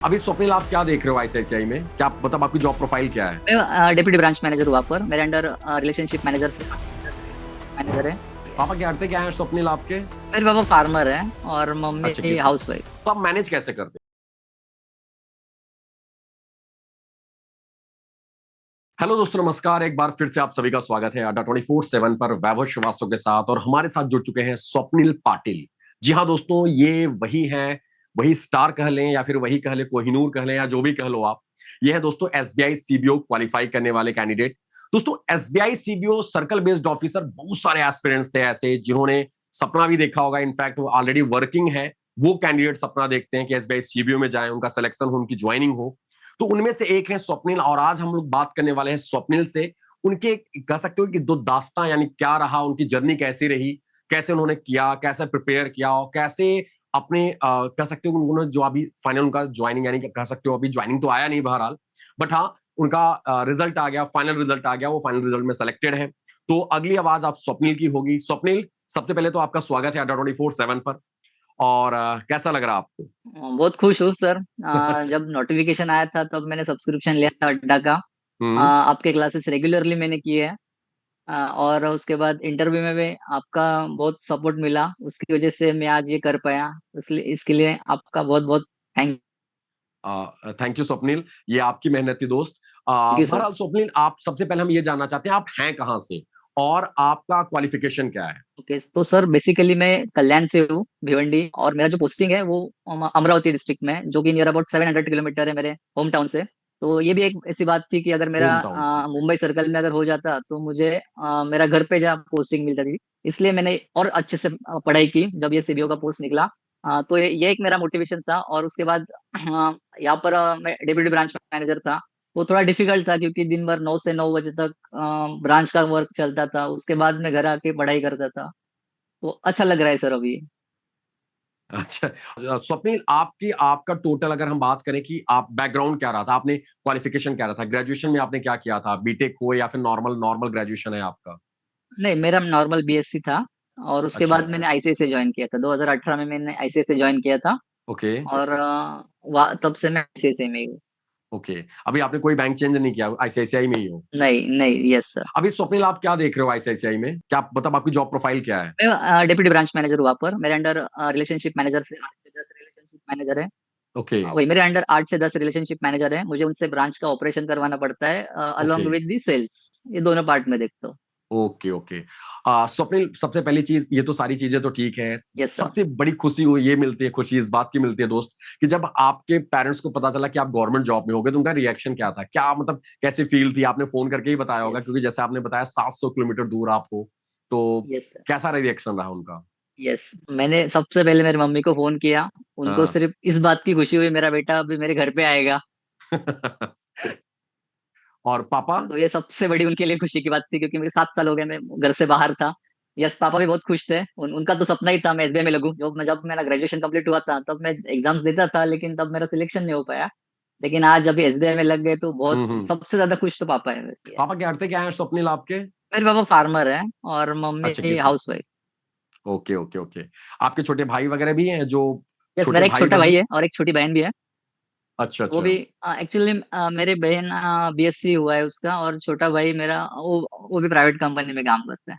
अभी स्वप्निल आप क्या देख रहे हो आईसीआईसीआई में? क्या मतलब आपकी जॉब प्रोफाइल क्या है? मैं डिप्टी ब्रांच मैनेजर हुआ पर मेरे अंडर रिलेशनशिप मैनेजर से मैनेजर है। पापा क्या करते क्या है स्वप्निल आपके? मेरे पापा फार्मर है और अच्छा मम्मी किसान। House wife. तो आप मैनेज कैसे करते? हेलो दोस्तों, नमस्कार। एक बार फिर से आप सभी का स्वागत है अड्डा 24/7 पर वैभव श्रीवास्तव के साथ, और हमारे साथ जुड़ चुके हैं स्वप्निल पाटिल। जी हाँ दोस्तों, ये वही है, वही स्टार कह लें या फिर वही कह लें, कोहिनूर कह लें या जो भी कह लो आप। ये है दोस्तों एसबीआई सीबीओ क्वालिफाई करने वाले कैंडिडेट। दोस्तों SBI CBO circle based officer, बहुत सारे एस्पिरेंट्स थे ऐसे जिन्होंने सपना भी देखा होगा, इनफैक्ट वो ऑलरेडी वर्किंग है। वो कैंडिडेट सपना देखते हैं कि एसबीआई सीबीओ में जाए, उनका सिलेक्शन हो, उनकी ज्वाइनिंग हो। तो उनमें से एक है स्वप्निल, और आज हम लोग बात करने वाले हैं स्वप्निल से। उनके कह सकते हो कि दो दास्तां, यानी क्या रहा, उनकी जर्नी कैसी रही, कैसे उन्होंने किया, कैसे प्रिपेयर किया, और कैसे अपने कह सकते हो उन्होंने जो अभी फाइनल उनका ज्वाइनिंग, यानी कह सकते हो अभी ज्वाइनिंग तो आया नहीं बहरहाल, बट हाँ उनका रिजल्ट आ गया, फाइनल रिजल्ट आ गया, वो फाइनल रिजल्ट में सेलेक्टेड है। तो अगली आवाज आप स्वप्निल की होगी। स्वप्निल, सबसे पहले तो आपका स्वागत है अड्डा 24/7 पर। और कैसा लग रहा आपको? बहुत खुश हूँ सर। अच्छा। जब नोटिफिकेशन आया था तब मैंने सब्सक्रिप्शन लिया था अड्डा का। हम्म। आपके क्लासेस रेगुलरली मैंने किए हैं। और उसके बाद इंटरव्यू में भी आपका बहुत सपोर्ट मिला, उसकी वजह से मैं आज ये कर पाया। इसलिए इसके लिए आपका बहुत बहुत थैंक थैंक यू स्वप्निल, ये आपकी मेहनत थी दोस्त। You sir. बहरहाल स्वप्निल, आप सबसे पहले हम ये जानना चाहते हैं आप हैं कहाँ से, और आपका क्वालिफिकेशन क्या है? ओके, तो सर बेसिकली मैं कल्याण से हूँ, भिवंडी, और मेरा जो पोस्टिंग है वो अमरावती डिस्ट्रिक्ट में है, जो कि नियर अबाउट 700 किलोमीटर है मेरे होम टाउन से। तो ये भी एक ऐसी बात थी कि अगर मेरा होम टाउन से। मुंबई सर्कल में अगर हो जाता तो मुझे मेरा घर पे जहाँ पोस्टिंग मिलता थी। इसलिए मैंने और अच्छे से पढ़ाई की जब ये सीबीओ का पोस्ट निकला। तो ये एक मेरा मोटिवेशन था। और उसके बाद यहाँ पर मैं डेप्यूटी ब्रांच मैनेजर था। वो थोड़ा डिफिकल्ट था क्योंकि दिन भर 9 से 9 बजे तक ब्रांच का वर्क चलता था, उसके बाद मैं घर आके पढ़ाई करता था। तो अच्छा लग रहा है सर अभी। अच्छा। स्वप्निल, आपकी आपका टोटल अगर हम बात करें कि आप बैकग्राउंड क्या रहा था, आपने क्वालिफिकेशन क्या रहा था, ग्रेजुएशन में आपने क्या किया था, बीटेक हो या फिर नॉर्मल नॉर्मल ग्रेजुएशन है आपका? नहीं, मेरा नॉर्मल बीएससी था। और उसके अच्छा। बाद मैंने आईसीएसई ज्वाइन किया था, 2018 में मैंने आईसीएसई ज्वाइन किया था। ओके। और तब से मैं आईसीएसई में ही हूँ। ओके, अभी आपने कोई बैंक चेंज नहीं किया, आईसीआईसीआई में ही हो? नहीं नहीं, यस सर। अभी स्वप्निल आप क्या देख रहे हो आईसीआईसीआई में? क्या मतलब आपकी जॉब प्रोफाइल क्या है? मैं डिप्टी ब्रांच मैनेजर हुआ पर मेरे अंडर रिलेशनशिप मैनेजर से 8 से 10 रिलेशनशिप मैनेजर है। ओके। वही मेरे अंडर 8 से 10 रिलेशनशिप मैनेजर है, मुझे उनसे ब्रांच का ऑपरेशन करवाना पड़ता है okay. Along with the cells. ये दोनों पार्ट में देखता हूँ। Okay okay. स्वप्निल, सबसे पहली चीज, ये तो सारी चीजें तो ठीक है। Yes sir. सबसे बड़ी खुशी हो ये मिलती है, खुशी इस बात की मिलती है दोस्त, कि जब आपके पेरेंट्स को पता चला कि आप गवर्नमेंट जॉब में होगे तो उनका रिएक्शन क्या था, क्या मतलब कैसे फील थी? आपने फोन करके ही बताया होगा, यस। क्योंकि जैसे आपने बताया 700 किलोमीटर दूर आप हो। तो यस सर। कैसा रिएक्शन रहा उनका? यस, मैंने सबसे पहले मेरी मम्मी को फोन किया। उनको हाँ। सिर्फ इस बात की खुशी हुई मेरा बेटा अभी मेरे घर पे आएगा। और पापा? तो ये सबसे बड़ी उनके लिए खुशी की बात थी क्योंकि मुझे 7 साल हो गए, मैं घर से बाहर था। यस, पापा भी बहुत खुश थे। उनका तो सपना ही था मैं एसबीआई में लगूं। जब मेरा ग्रेजुएशन कंप्लीट हुआ था तब मैं एग्जाम्स देता था, लेकिन तब मेरा सिलेक्शन नहीं हो पाया। लेकिन आज अभी एसबीआई में लग गए तो बहुत, हम्म। सबसे ज्यादा खुश तो पापा है मेरे। पापा क्या करते क्या है स्वप्निल आपके? मेरे पापा फार्मर है और अच्छा मम्मी किसान। House wife. Okay okay okay. आपके छोटे भाई वगैरह भी हैं जो? यस, छोटे मेरा एक भाई छोटा भाई बहन? है और एक छोटी बहन भी है। अच्छा वो अच्छा। भी एक्चुअली मेरे बहन बीएससी हुआ है उसका, और छोटा भाई मेरा वो भी प्राइवेट कंपनी में काम करता है।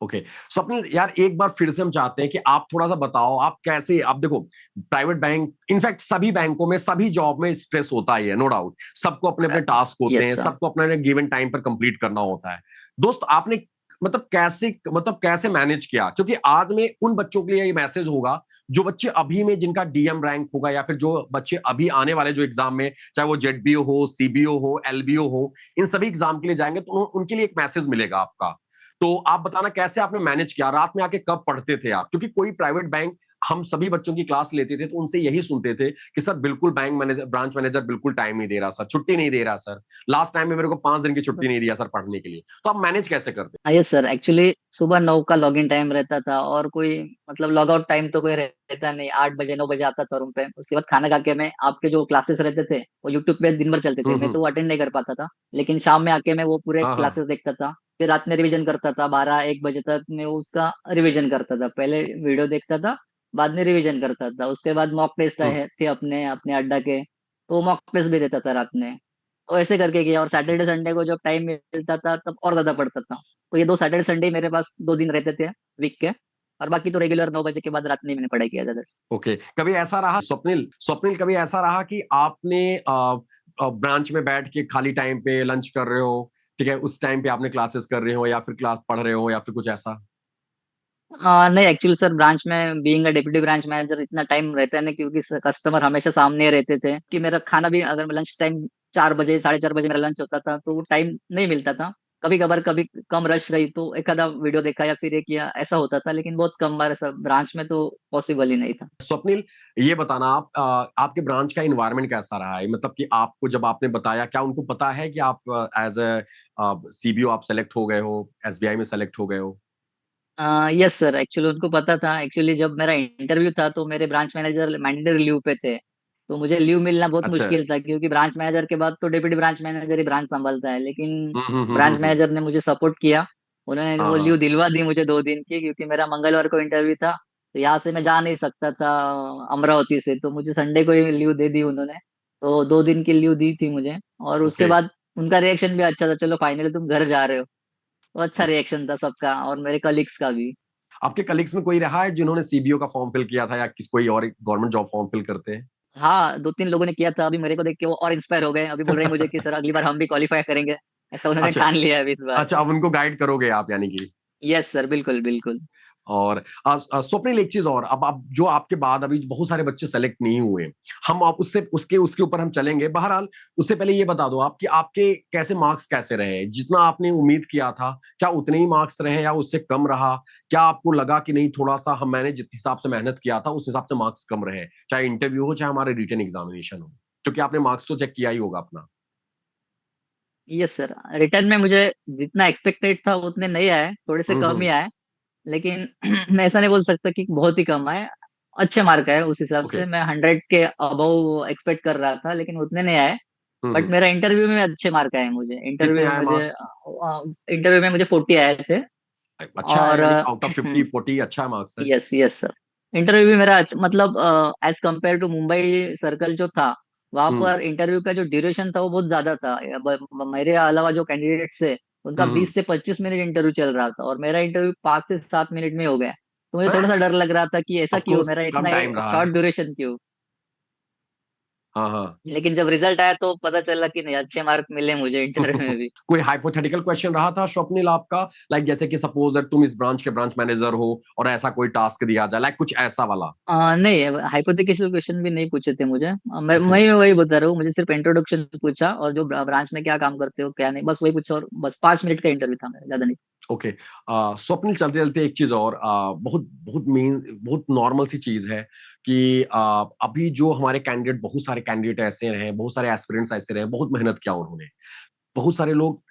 ओके। स्वप्निल यार, एक बार फिर से हम चाहते हैं कि आप थोड़ा सा बताओ, आप कैसे, आप देखो प्राइवेट बैंक, इनफैक्ट सभी बैंकों में सभी जॉब में स्ट्रेस होता ही है, नो डाउट। सबको अपने अपने टास्क होते यस हैं, सर। सबको अपने अपने गिवन टाइम पर कंप्लीट करना होता है। दोस्त आपने मतलब कैसे मैनेज किया? क्योंकि आज में उन बच्चों के लिए ये मैसेज होगा जो बच्चे अभी में, जिनका डीएम रैंक होगा, या फिर जो बच्चे अभी आने वाले जो एग्जाम में, चाहे वो जेडबीओ हो, सीबीओ हो, एलबीओ हो, इन सभी एग्जाम के लिए जाएंगे, तो उनके लिए एक मैसेज मिलेगा आपका। तो आप बताना कैसे आपने मैनेज किया, रात में आके कब पढ़ते थे आप? क्योंकि कोई प्राइवेट बैंक, हम सभी बच्चों की क्लास लेते थे तो उनसे यही सुनते थे कि सर बिल्कुल बैंक मैनेजर, ब्रांच मैनेजर बिल्कुल टाइम नहीं दे रहा सर, छुट्टी नहीं दे रहा सर, लास्ट टाइम में मेरे को 5 दिन की छुट्टी नहीं दिया सर पढ़ने के लिए। तो आप मैनेज कैसे करते? हाँ यस सर, एक्चुअली सुबह 9 का लॉगिन टाइम रहता था और कोई मतलब लॉग आउट टाइम तो कोई रहता नहीं। 8 बजे 9 बजे आता था रूम पे। उसके बाद खाना खा के मैं, आपके जो क्लासेस रहते थे वो यूट्यूब पे दिन भर चलते थे, मैं तो हम्म। अटेंड नहीं कर पाता था। लेकिन शाम में आके मैं वो पूरे हाँ हाँ। क्लासेस देखता था। फिर रात में रिवीजन करता था, 12 1 बजे तक मैं उसका रिवीजन करता था। पहले वीडियो देखता था, बाद में रिवीजन करता था। उसके बाद मॉक टेस्ट हम्म आए थे अपने अपने अड्डा के। तो मॉक टेस्ट भी देता था रात में। तो ऐसे करके किया, और ओके। सैटरडे संडे को जब टाइम मिलता था तब और ज्यादा पढ़ता था। तो ये 2 सैटरडे संडे मेरे पास 2 दिन रहते थे वीक के। और बाकी तो रेगुलर 9 बजे के बाद रात में ही मैंने पढ़ाई किया ज्यादा से। ओके, कभी ऐसा रहा स्वप्निल, स्वप्निल कभी ऐसा रहा कि आपने ब्रांच में बैठ के खाली टाइम पे लंच कर रहे हो, ठीक है, उस टाइम पे आपने क्लासेस कर रहे हो या फिर क्लास पढ़ रहे हो या फिर कुछ ऐसा? नहीं, एक्चुअली सर ब्रांच में being a deputy branch manager इतना टाइम रहता है ना, क्योंकि कस्टमर हमेशा सामने रहते थे कि मेरा खाना भी, अगर लंच टाइम 4 बजे 4:30 बजे मेरा लंच होता था तो वो टाइम नहीं मिलता था। कभी कभार, कभी कम रश रही तो एक आधा वीडियो देखा या फिर एक किया, ऐसा होता था, लेकिन बहुत कम बार ऐसा ब्रांच में तो पॉसिबल ही नहीं था। स्वप्निल, ये बताना आप आपके ब्रांच का एनवायरनमेंट कैसा रहा है, मतलब कि आपको जब आपने बताया, क्या उनको पता है कि आप एज ए सीबीओ आप सेलेक्ट हो गए हो, एसबीआई में सेलेक्ट हो गए हो? यस सर, एक्चुअली उनको पता था। एक्चुअली जब मेरा इंटरव्यू था तो मेरे ब्रांच मैनेजर मैंडेटरी लीव पे थे। तो मुझे लीव मिलना बहुत अच्छा। मुश्किल था, क्योंकि ब्रांच मैनेजर के बाद तो डिप्टी ब्रांच मैनेजर ही ब्रांच संभालता है। लेकिन ब्रांच हम्म। मैनेजर ने मुझे सपोर्ट किया। उन्होंने हाँ वो लीव हाँ। दिलवा दी मुझे 2 दिन की, क्योंकि मेरा मंगलवार को इंटरव्यू था। तो यहाँ से मैं जा नहीं सकता था अमरावती से, तो मुझे संडे को ही लीव दे दी उन्होंने। तो 2 दिन की लीव दी थी मुझे। और उसके ओके। बाद उनका रिएक्शन भी अच्छा था, चलो फाइनली तुम घर जा रहे हो। तो अच्छा ओके, रिएक्शन था सबका, और मेरे कलीग्स का भी। आपके कलीग्स में कोई रहा है जिन्होंने सीबीओ का फॉर्म फिल किया था या किस कोई और गवर्नमेंट जॉब फॉर्म फिल करते हैं? हाँ, 2-3 लोगों ने किया था। अभी मेरे को देख के वो और इंस्पायर हो गए। अभी बोल रहे हैं मुझे कि सर अगली बार हम भी क्वालिफाई करेंगे। ऐसा उन्होंने अच्छा। ठान लिया है अभी इस बार। अच्छा, अब उनको गाइड करोगे आप यानी कि। यस सर, बिल्कुल बिल्कुल। और स्वप्निल, एक चीज और, अब जो आपके बाद अभी बहुत सारे बच्चे सेलेक्ट नहीं हुए, हम आप उससे उसके उसके ऊपर हम चलेंगे, बहरहाल उससे पहले ये बता दो आप कि आपके कैसे मार्क्स कैसे रहे, जितना आपने उम्मीद किया था क्या उतने ही मार्क्स रहे या उससे कम रहा? क्या आपको लगा कि नहीं, थोड़ा सा हम मैंने जिस हिसाब से मेहनत किया था उस हिसाब से मार्क्स कम रहे, चाहे इंटरव्यू हो चाहे हमारे रिटन एग्जामिनेशन हो, क्योंकि आपने मार्क्स तो चेक किया ही होगा अपना। यस सर, रिटर्न में मुझे जितना एक्सपेक्टेड था उतने नहीं आए, थोड़े से कम ही हम्म। आए। लेकिन मैं ऐसा नहीं बोल सकता कि बहुत ही कम आए। अच्छे मार्क आए उस हिसाब ओके। से। मैं 100 के अबव एक्सपेक्ट कर रहा था, लेकिन उतने नहीं आए। बट हम्म। मेरा इंटरव्यू में अच्छे मार्क आए मुझे। कितने आए मार्क्स? इंटरव्यू में मुझे 40 आए थे। अच्छा है, और यानी आउट ऑफ 50 40 अच्छा मार्क्स है। Yes yes sir. इंटरव्यू भी मेरा मतलब as compared to Mumbai circle जो था, वहां हम्म पर इंटरव्यू का जो ड्यूरेशन था वो बहुत ज्यादा था। मेरे अलावा जो कैंडिडेट्स है उनका हम्म। 20 से 25 मिनट इंटरव्यू चल रहा था, और मेरा इंटरव्यू 5 से 7 मिनट में हो गया। तो मुझे थोड़ा सा डर लग रहा था कि ऐसा ऑफ क्यों, कोर्स मेरा कम इतना टाइम रहा है। शॉर्ट ड्यूरेशन क्यों। हाँ हाँ। लेकिन जब रिजल्ट आया तो पता चला कि नहीं, अच्छे मार्क मिले मुझे इंटरव्यू में भी। कोई हाइपोथेटिकल क्वेश्चन रहा था स्वप्निल आपका, लाइक जैसे कि सपोज दैट तुम इस ब्रांच के ब्रांच मैनेजर हो और ऐसा कोई टास्क दिया जाए, लाइक कुछ ऐसा वाला? नहीं, हाइपोथेटिकल क्वेश्चन भी नहीं पूछे थे मुझे। ओके। मैं वही बता रहा हूँ, मुझे सिर्फ इंट्रोडक्शन पूछा, और जो ब्रांच में क्या काम करते हो क्या नहीं, बस वही पूछा। और बस 5 मिनट का इंटरव्यू था मेरा, ज्यादा नहीं। ओके। स्वप्निल, चलते चलते एक चीज और, बहुत बहुत मेन बहुत नॉर्मल सी चीज है कि अभी जो हमारे कैंडिडेट, बहुत सारे कैंडिडेट ऐसे रहे, बहुत सारे एस्पिरेंट्स ऐसे रहे, बहुत मेहनत किया उन्होंने, बहुत सारे लोग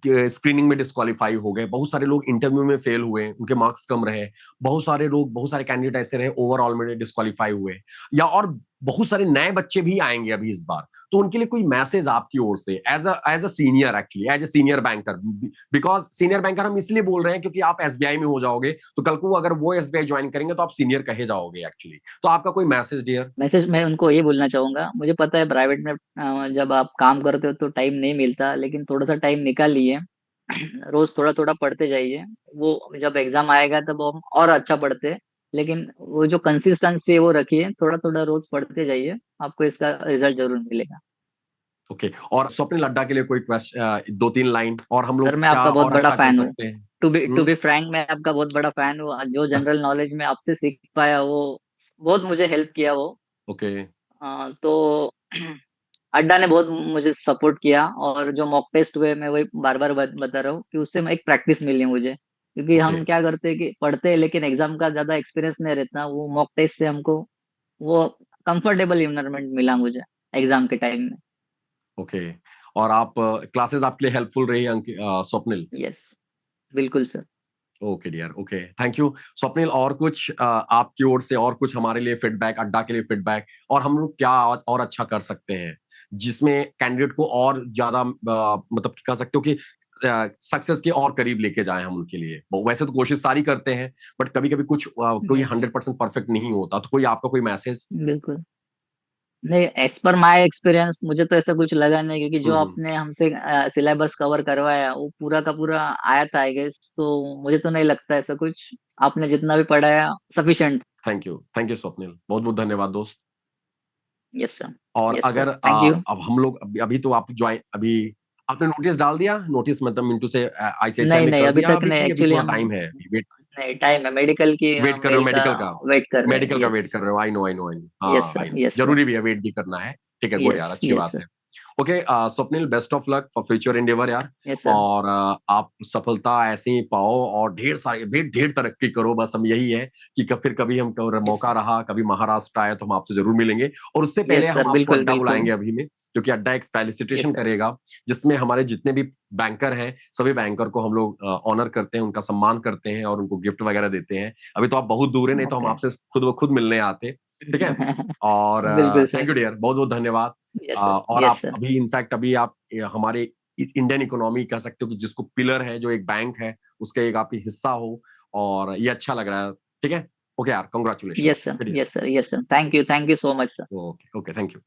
स्क्रीनिंग में डिस्क्वालीफाई हो गए, बहुत सारे लोग इंटरव्यू में फेल हुए, उनके मार्क्स कम रहे, बहुत सारे लोग, बहुत सारे कैंडिडेट ऐसे रहे ओवरऑल में डिस्क्वालीफाई हुए, या और बहुत सारे नए बच्चे भी आएंगे अभी इस बार, तो उनके लिए कोई मैसेज आपकी ओर से as a senior, actually as a senior banker, because senior banker हम इसलिए बोल रहे हैं क्योंकि आप एसबीआई में हो जाओगे, तो कल को अगर वो एसबीआई ज्वाइन करेंगे तो आप सीनियर कहे जाओगे एक्चुअली, तो आपका कोई मैसेज डियर? मैसेज मैं उनको ये बोलना चाहूंगा, मुझे पता है प्राइवेट में जब आप काम करते हो तो टाइम नहीं मिलता, लेकिन थोड़ा सा टाइम निकालिए। रोज थोड़ा थोड़ा पढ़ते जाइए। वो जब एग्जाम आएगा तब हम और अच्छा पढ़ते हैं। लेकिन वो जो कंसिस्टेंसी है वो रखिए, थोड़ा थोड़ा रोज पढ़ते जाइए, आपको इसका रिजल्ट जरूर मिलेगा। ओके, और स्वप्निल अड्डा के लिए कोई क्वेश्चन, दो तीन लाइन, और हम सर लोग मैं क्या आपका बहुत और बड़ा अच्छा कर फैन हूँ। सकते हैं? टू बी फ्रैंक, मैं आपका बहुत बड़ा फैन हूँ। जो जनरल नॉलेज में आपसे सीख पाया वो बहुत मुझे हेल्प किया वो। ओके। तो अड्डा ने बहुत मुझे सपोर्ट किया, और जो मॉक टेस्ट हुए मैं वही बार बार बता रहा हूँ कि उससे मैं एक प्रैक्टिस मिली मुझे। क्योंकि ओके। हम क्या करते हैं कि पढ़ते हैं लेकिन एग्जाम का ज्यादा एक्सपीरियंस नहीं रहता, वो मॉक टेस्ट से हमको वो कंफर्टेबल इन्वायरमेंट मिला मुझे एग्जाम के टाइम में। ओके, और आप क्लासेस आपके लिए हेल्पफुल रही स्वप्निल? यस, बिल्कुल sir. Okay dear, okay, thank you Swapnil. और कुछ आपकी ओर से और कुछ हमारे लिए फीडबैक, अड्डा के लिए फीडबैक, और हम लोग क्या और अच्छा कर सकते हैं जिसमें कैंडिडेट को और ज्यादा मतलब कह सकते हो कि सक्सेस के और करीब लेके जाएं हम उनके लिए? वैसे तो कोशिश सारी करते हैं, बट कभी कभी कुछ कोई यस, 100% परफेक्ट नहीं होता, तो कोई आपका कोई मैसेज? बिल्कुल। नहीं, एज पर माय एक्सपीरियंस मुझे तो ऐसा कुछ लगा नहीं, क्योंकि जो हम्म। आपने हमसे सिलेबस कवर करवाया वो पूरा का पूरा आया था आई गेस, तो मुझे तो नहीं लगता ऐसा कुछ। आपने जितना भी पढ़ाया सफिशिएंट। थैंक यू स्वप्निल, बहुत बहुत धन्यवाद दोस्त। Yes sir. और यस सर, अगर थैंक यू। अब हम लोग अभी तो आप ज्वाइन अभी आपने नोटिस डाल दिया, नोटिस मतलब मिंटू से आईसीआईसीआई नहीं ने नहीं, कर अभी दिया तक अभी नहीं, कि अभी एक्चुअली थोड़ा हम, टाइम है, अभी वेट नहीं टाइम है, मेडिकल की वेट कर रहे हो मेल का मेडिकल का? वेट कर रहे हैं। मेडिकल का यस। वेट कर रहे हो, आई नो, यस हाँ I sir. No, yes sir. जरूरी भी है, वेट भी करना है। ठीक है, गुड यस। यार, अच्छी यस बात सर। है। Okay Swapnil, best of luck for future endeavour यार। Yes sir. और आप सफलता ऐसे ही पाओ और ढेर तरक्की करो, बस हम यही है कि फिर कभी हम यस मौका सर। रहा, कभी महाराष्ट्र आए तो हम आपसे जरूर मिलेंगे। और उससे पहले यस हम सर, आपको बिल्कुल अड्डा बिल्कुल। बुलाएंगे अभी में, क्योंकि अड्डा एक यस फेलिसिटेशन सर। करेगा, जिसमें हमारे जितने भी बैंकर हैं सभी बैंकर को हम लोग ऑनर करते हैं, उनका सम्मान करते हैं और उनको गिफ्ट वगैरह देते हैं। अभी तो आप बहुत दूर है, नहीं तो हम ओके। आपसे खुद ब खुद मिलने आते। ठीक है। और बिल्कुल थैंक सर। यू डियर, बहुत बहुत धन्यवाद। Yes sir. और यस आप सर। अभी इनफैक्ट अभी आप हमारे इंडियन इकोनॉमी कह सकते हो कि जिसको पिलर है, जो एक बैंक है, उसका एक आप हिस्सा हो, और ये अच्छा लग रहा है। ठीक है। ओके यार, yes congratulations. Sir. Yes sir. Yes sir, thank you so much sir. Okay okay, thank you.